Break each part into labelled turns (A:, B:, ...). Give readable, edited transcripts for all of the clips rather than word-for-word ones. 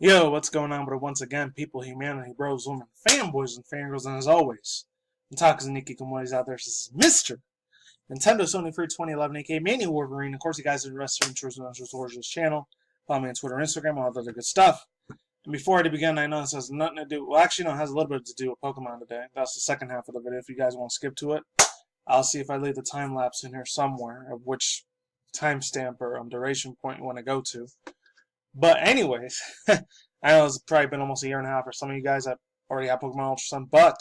A: Yo, what's going on? But once again, people, humanity, bros, women, fanboys, and fangirls, and as always, I'm talking Nikki Kamoi's out there. This is Mr. Nintendo Sony Free 2011, aka Mania Wolverine. Of course, you guys are interested in this channel. Follow me on Twitter, Instagram, all that other good stuff. And before I begin, I know this has nothing to do. Well, actually, no, it has a little bit to do with Pokemon today. That's the second half of the video. If you guys want to skip to it, I'll see if I leave the time lapse in here somewhere of which timestamp or duration point you want to go to. But anyways, I know it's probably been almost a year and a half for some of you guys that already have Pokemon Ultra Sun, but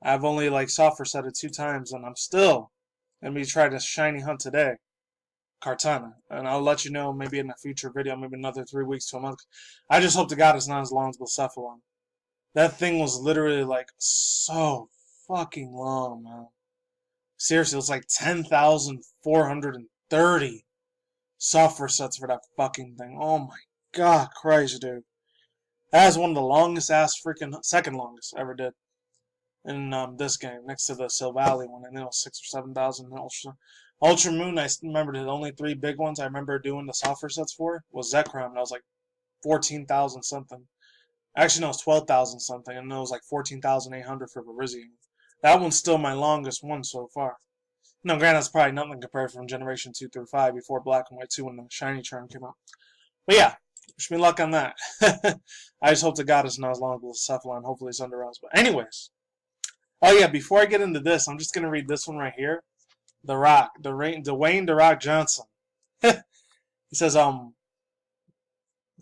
A: I've only soft reset it 2 times, and I'm still gonna be trying to shiny hunt today, Kartana, and I'll let you know maybe in a future video, maybe another 3 weeks to a month. I just hope to God it's not as long as Blacephalon. That thing was literally so fucking long, man. Seriously, it was 10,430 soft resets for that fucking thing. Oh my god, Christ, dude. That is one of the longest ass freaking, second longest I ever did in this game, next to the Silvally one. I know 6,000 or 7,000 Ultra Moon. I remember the only 3 big ones I remember doing the soft resets for was Zekrom, and I was 14,000 something. Actually, no, it was 12,000 something, and it was 14,800 for Virizion. That one's still my longest one so far. No, granted, that's probably nothing compared from Generation 2 through 5 before Black and White 2 when the Shiny Charm came out. But yeah, wish me luck on that. I just hope to God it's not as long as Blacephalon. Hopefully it's under us. But anyways. Oh yeah, before I get into this, I'm just going to read this one right here. The Rock. Dwayne The Rock Johnson. He says, The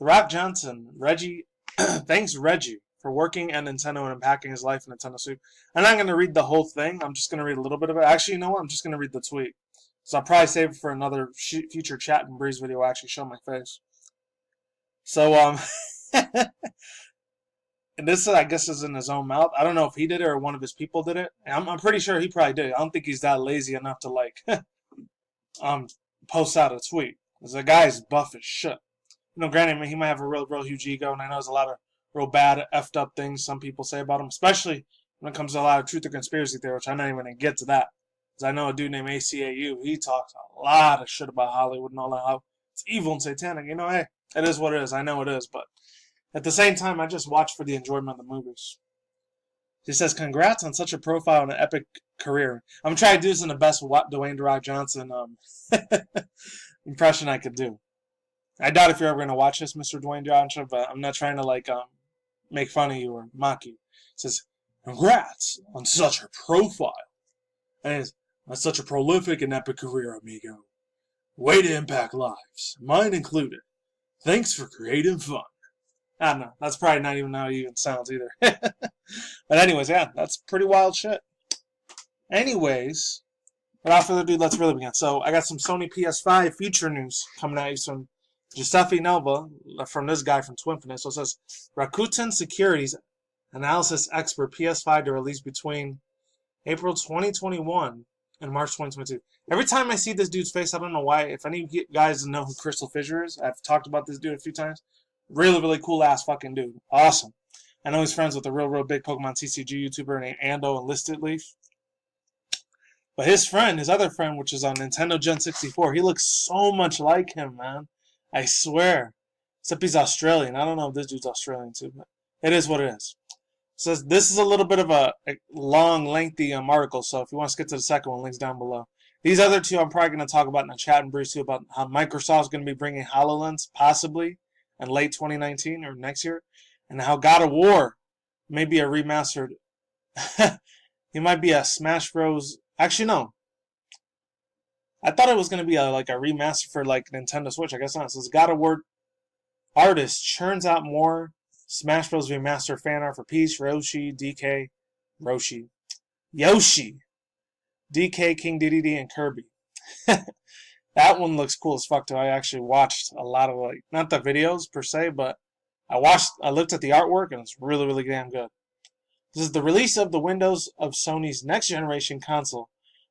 A: Rock Johnson, Reggie, thanks Reggie for working at Nintendo and impacting his life in Nintendo Soup. I'm not going to read the whole thing. I'm just going to read a little bit of it. Actually, you know what? I'm just going to read the tweet. So I'll probably save it for another future Chat and Breeze video. I'll actually show my face. So, and this, I guess, is in his own mouth. I don't know if he did it or one of his people did it. I'm pretty sure he probably did. I don't think he's that lazy enough to, post out a tweet. Because the guy's buff as shit. You know, granted, he might have a real huge ego, and I know there's a lot of real bad, effed up things some people say about him, especially when it comes to a lot of truth or conspiracy theory, which I'm not even going to get to that. Because I know a dude named ACAU, he talks a lot of shit about Hollywood and all that, how it's evil and satanic. You know, hey, it is what it is. I know it is, but at the same time, I just watch for the enjoyment of the movies. He says, congrats on such a profile and an epic career. I'm trying to do this in the best Dwayne The Rock Johnson impression I could do. I doubt if you're ever going to watch this, Mr. Dwayne Johnson, but I'm not trying to make fun of you or mock you. It says, congrats on such a profile. And it's on such a prolific and epic career, amigo. Way to impact lives, mine included. Thanks for creating fun. I don't know. That's probably not even how it even sounds either. But anyways, yeah, that's pretty wild shit. Anyways, without further ado, let's really begin. So I got some Sony PS5 future news coming at you. Some Giuseppe Nova from this guy from Twinfinite. So it says, Rakuten Securities analysis expert PS5 to release between April 2021 and March 2022. Every time I see this dude's face, I don't know why. If any of you guys know who Crystal Fissure is, I've talked about this dude a few times. Really, really cool ass fucking dude. Awesome. I know he's friends with a real big Pokemon TCG YouTuber named Ando Enlisted Leaf. But his other friend, which is on Nintendo Gen 64, he looks so much like him, man. I swear. Except he's Australian. I don't know if this dude's Australian too, but it is what it is. So this is a little bit of a long, lengthy article, so if you want to skip to the second one, links down below. These other two I'm probably going to talk about in a chat and brief too, about how Microsoft's going to be bringing HoloLens, possibly, in late 2019 or next year, and how God of War may be a remastered. He might be a Smash Bros. Actually, no. I thought it was going to be a remaster for Nintendo Switch. I guess not. It says God of War artist churns out more Smash Bros. Remaster fan art for Peach, Yoshi, DK, King Dedede, and Kirby. That one looks cool as fuck too. I actually watched a lot of not the videos per se, but I looked at the artwork and it's really, really damn good. This is the release of the Windows of Sony's next generation console,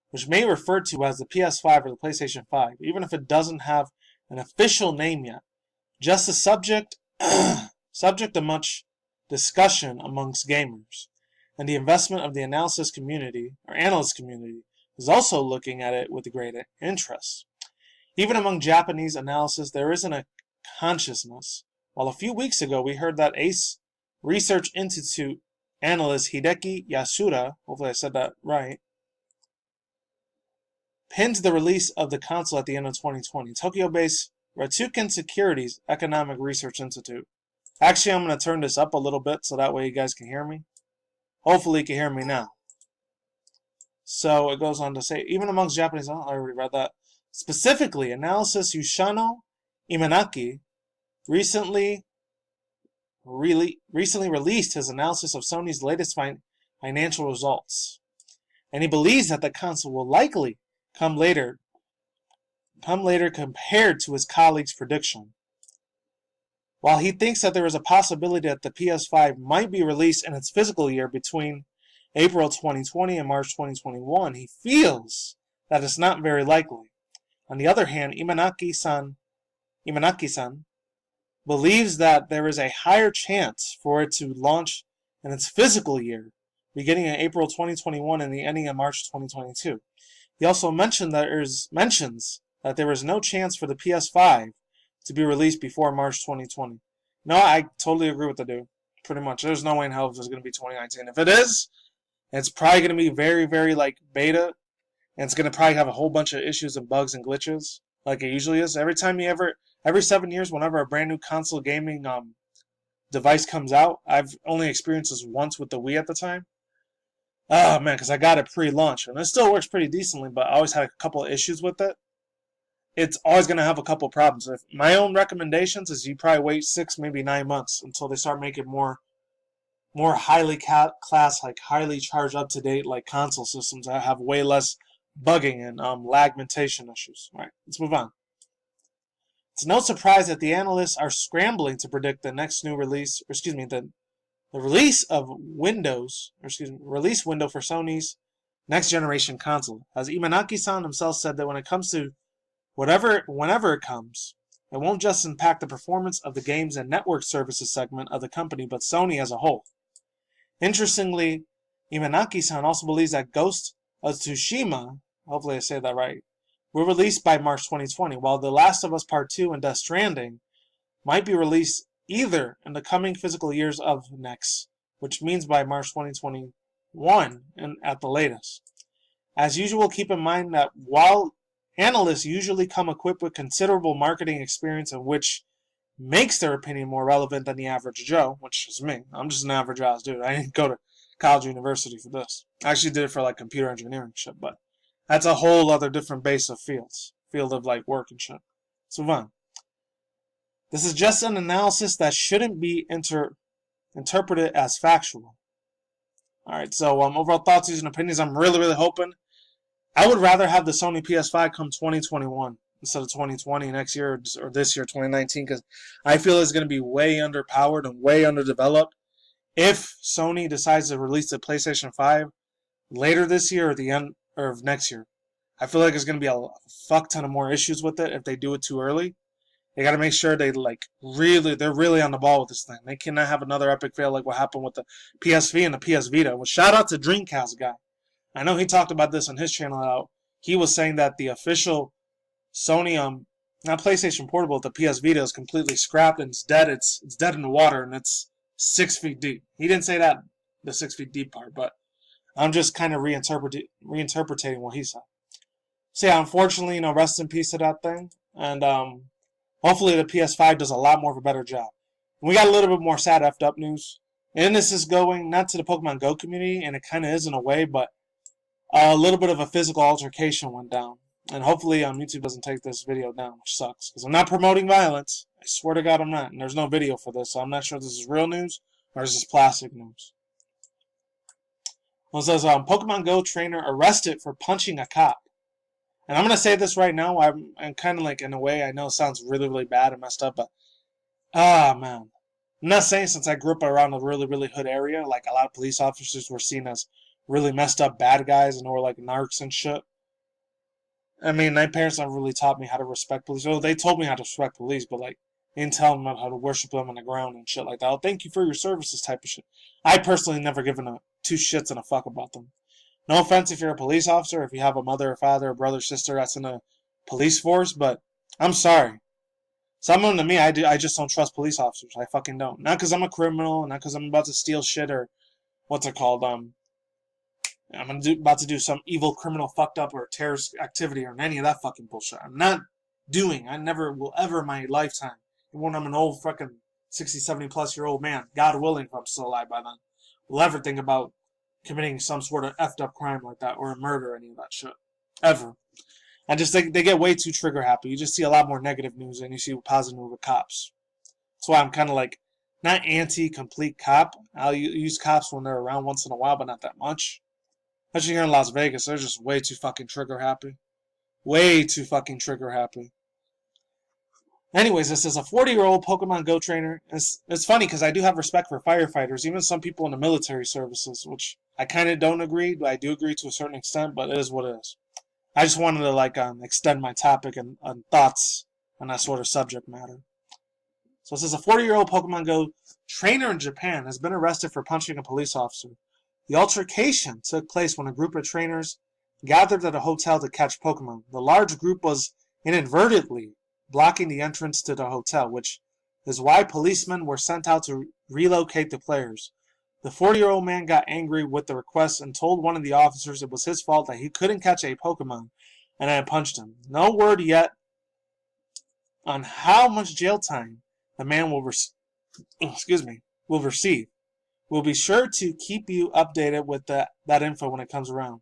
A: which may refer to as the PS5 or the PlayStation 5, even if it doesn't have an official name yet. Just a subject of much discussion amongst gamers, and the investment of the analyst community is also looking at it with great interest. Even among Japanese analysis, there isn't a consciousness While a few weeks ago we heard that ACE Research Institute analyst Hideki Yasuda, hopefully I said that right, pinned the release of the console at the end of 2020. Tokyo-based Ratuken Securities Economic Research Institute. Actually, I'm going to turn this up a little bit so that way you guys can hear me. Hopefully you can hear me now. So it goes on to say, even amongst Japanese, I already read that. Specifically, analysis Yushano Imanaki recently released his analysis of Sony's latest financial results. And he believes that the console will likely come later compared to his colleague's prediction. While he thinks that there is a possibility that the PS5 might be released in its physical year between April 2020 and March 2021, he feels that it's not very likely. On the other hand, Imanaki-san believes that there is a higher chance for it to launch in its physical year, beginning in April 2021 and the ending in March 2022. He also mentions that there is no chance for the PS5 to be released before March 2020. No, I totally agree with the dude. Pretty much. There's no way in hell it's going to be 2019. If it is, it's probably going to be very, very like beta, and it's going to probably have a whole bunch of issues and bugs and glitches like it usually is. Every 7 years, whenever a brand new console gaming device comes out, I've only experienced this once with the Wii at the time. Oh man, because I got it pre-launch, and it still works pretty decently, but I always had a couple of issues with it. It's always going to have a couple problems. My own recommendations is you probably wait 6, maybe 9 months until they start making more highly class, like highly charged, up to date, like console systems that have way less bugging and lagmentation issues. All right, let's move on. It's no surprise that the analysts are scrambling to predict the next new release, the release window for Sony's next generation console. As Imanaki-san himself said that when it comes to whenever it comes, it won't just impact the performance of the games and network services segment of the company, but Sony as a whole. Interestingly, Imanaki-san also believes that Ghost of Tsushima, hopefully I say that right, will release by March 2020, while The Last of Us Part 2 and Death Stranding might be released either in the coming physical years of next, which means by March 2021 and at the latest. As usual, keep in mind that while analysts usually come equipped with considerable marketing experience, and which makes their opinion more relevant than the average Joe, which is me. I'm just an average ass dude. I didn't go to college or university for this. I actually did it for like computer engineering shit, but that's a whole other different base of field of like work and shit. So move on. This is just an analysis that shouldn't be interpreted as factual. Alright, so overall thoughts, views, and opinions. I'm really, really hoping. I would rather have the Sony PS5 come 2021 instead of 2020 next year or this year, 2019, because I feel it's going to be way underpowered and way underdeveloped. If Sony decides to release the PlayStation 5 later this year or the end of next year, I feel like there's going to be a fuck ton of more issues with it if they do it too early. They got to make sure they're really on the ball with this thing. They cannot have another epic fail like what happened with the PSV and the PS Vita. Well, shout out to Dreamcast guy. I know he talked about this on his channel out. He was saying that the official Sony not PlayStation Portable, the PS Vita is completely scrapped and it's dead. It's dead in the water and it's 6 feet deep. He didn't say that, the 6 feet deep part, but I'm just kind of reinterpreting what he said. So yeah, unfortunately, rest in peace to that thing. And hopefully the PS5 does a lot more of a better job. We got a little bit more sad effed up news. And this is going not to the Pokemon Go community, and it kind of is in a way, but a little bit of a physical altercation went down. And hopefully YouTube doesn't take this video down, which sucks. Because I'm not promoting violence. I swear to God I'm not. And there's no video for this, so I'm not sure if this is real news or is this plastic news. Well, it says, Pokemon Go trainer arrested for punching a cop. And I'm going to say this right now. I'm kind of like, in a way, I know it sounds really, really bad and messed up, but, man. I'm not saying since I grew up around a really, really hood area, like a lot of police officers were seen as really messed up bad guys and were like narcs and shit. I mean, my parents never really taught me how to respect police. Well, they told me how to respect police, but like, they didn't tell them how to worship them on the ground and shit like that. Oh, thank you for your services type of shit. I personally never given two shits and a fuck about them. No offense if you're a police officer, if you have a mother or father or brother or sister that's in a police force, but I'm sorry. Someone to me, I just don't trust police officers. I fucking don't. Not because I'm a criminal, not because I'm about to steal shit or what's it called? About to do some evil criminal fucked up or terrorist activity or any of that fucking bullshit. I'm not doing. I never will ever in my lifetime, even when I'm an old fucking 60, 70 plus year old man, God willing if I'm still alive by then, will ever think about committing some sort of effed up crime like that or a murder or any of that shit. Ever. I just think they get way too trigger happy. You just see a lot more negative news than you see positive news with cops. That's why I'm kind of like, not anti-complete cop. I'll use cops when they're around once in a while, but not that much. Especially here in Las Vegas, they're just way too fucking trigger happy. Way too fucking trigger happy. Anyways, this is a 40-year-old Pokemon Go trainer. It's funny because I do have respect for firefighters, even some people in the military services, which I kind of don't agree, but I do agree to a certain extent, but it is what it is. I just wanted to extend my topic and thoughts on that sort of subject matter. So it says a 40-year-old Pokemon Go trainer in Japan has been arrested for punching a police officer. The altercation took place when a group of trainers gathered at a hotel to catch Pokemon. The large group was inadvertently blocking the entrance to the hotel, which is why policemen were sent out to relocate the players. The 40-year-old man got angry with the request and told one of the officers it was his fault that he couldn't catch a Pokemon and had punched him. No word yet on how much jail time the man will receive. We'll be sure to keep you updated with that info when it comes around.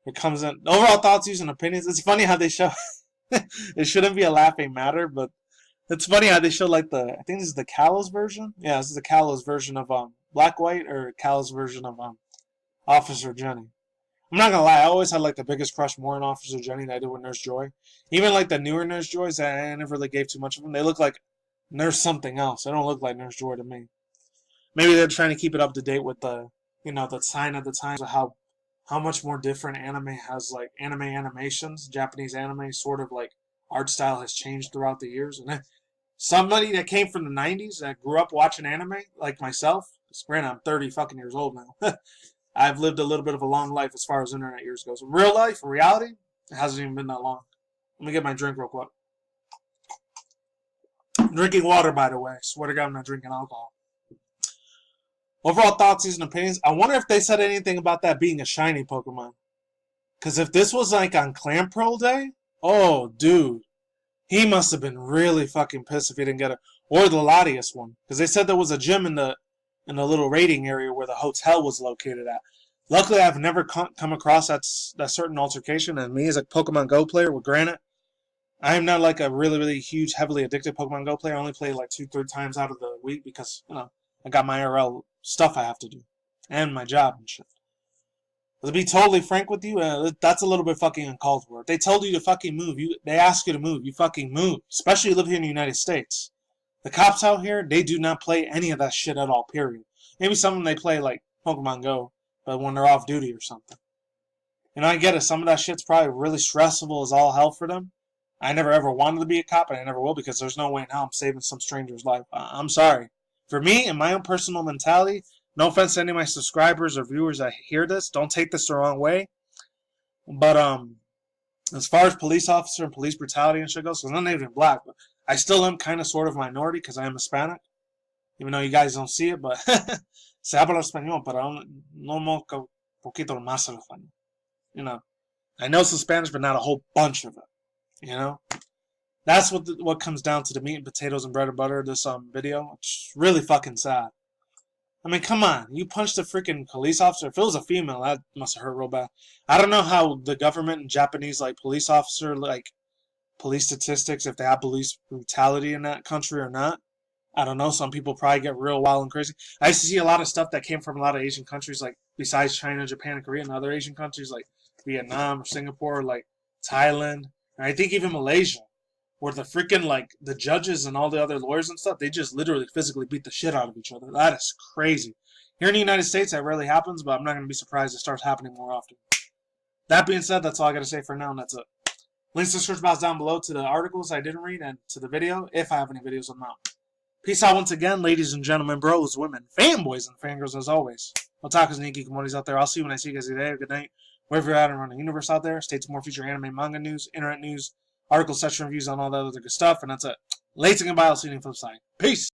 A: It comes in overall thoughts, views, and opinions. It's funny how they show it shouldn't be a laughing matter, but it's funny how they show I think this is the Kalos version. Yeah, this is the Kalos version of Black White or Kalos version of Officer Jenny. I'm not gonna lie, I always had the biggest crush more on Officer Jenny than I did with Nurse Joy. Even the newer Nurse Joys, I never really gave too much of them. They look like Nurse something else. They don't look like Nurse Joy to me. Maybe they're trying to keep it up to date with the sign of the times of how much more different anime has anime animations, Japanese anime sort of art style has changed throughout the years. And somebody that came from the 90s that grew up watching anime like myself, granted I'm 30 fucking years old now. I've lived a little bit of a long life as far as internet years goes. In real life, in reality, it hasn't even been that long. Let me get my drink real quick. I'm drinking water, by the way. I swear to God, I'm not drinking alcohol. Overall thoughts, views, and opinions. I wonder if they said anything about that being a shiny Pokemon. Because if this was on Clamperl Day, oh, dude. He must have been really fucking pissed if he didn't get it. Or the Latias one. Because they said there was a gym in the little raiding area where the hotel was located at. Luckily, I've never come across that certain altercation. And me as a Pokemon Go player, with granted, I am not a really, really huge, heavily addicted Pokemon Go player. I only play 2-3 times out of the week because, I got my IRL stuff I have to do. And my job and shit. But to be totally frank with you, that's a little bit fucking uncalled for. If they told you to fucking move, they ask you to move, you fucking move. Especially if you live here in the United States. The cops out here, they do not play any of that shit at all, period. Maybe some of them they play Pokemon Go, but when they're off duty or something. I get it, some of that shit's probably really stressful as all hell for them. I never ever wanted to be a cop, and I never will, because there's no way in hell I'm saving some stranger's life. I'm sorry. For me, in my own personal mentality, no offense to any of my subscribers or viewers that hear this, don't take this the wrong way. But as far as police officer and police brutality and shit goes, because I'm not even black, but I still am kind of sort of minority because I am Hispanic. Even though you guys don't see it, but se habla español, pero no moco poquito más español. I know some Spanish, but not a whole bunch of it. That's what comes down to the meat and potatoes and bread and butter of this video. It's really fucking sad. I mean, come on. You punched a freaking police officer. If it was a female, that must have hurt real bad. I don't know how the government and Japanese police officer police statistics, if they have police brutality in that country or not. I don't know. Some people probably get real wild and crazy. I used to see a lot of stuff that came from a lot of Asian countries, besides China, Japan, and Korea, and other Asian countries Vietnam, Singapore, Thailand, and I think even Malaysia. Where the freaking, the judges and all the other lawyers and stuff, they just literally physically beat the shit out of each other. That is crazy. Here in the United States, that rarely happens, but I'm not going to be surprised it starts happening more often. That being said, that's all I got to say for now, and that's it. Links in the search box down below to the articles I didn't read and to the video, if I have any videos on them out. Peace out once again, ladies and gentlemen, bros, women, fanboys, and fangirls, as always. Otakus and Geeky I'll there. I'll see you when I see you guys today. Good night. Wherever you're at around the universe out there, stay tuned for more future anime, manga news, internet news, article section reviews on all that other good stuff, and that's it. Later, goodbye. I'll see you in the flip side. Peace.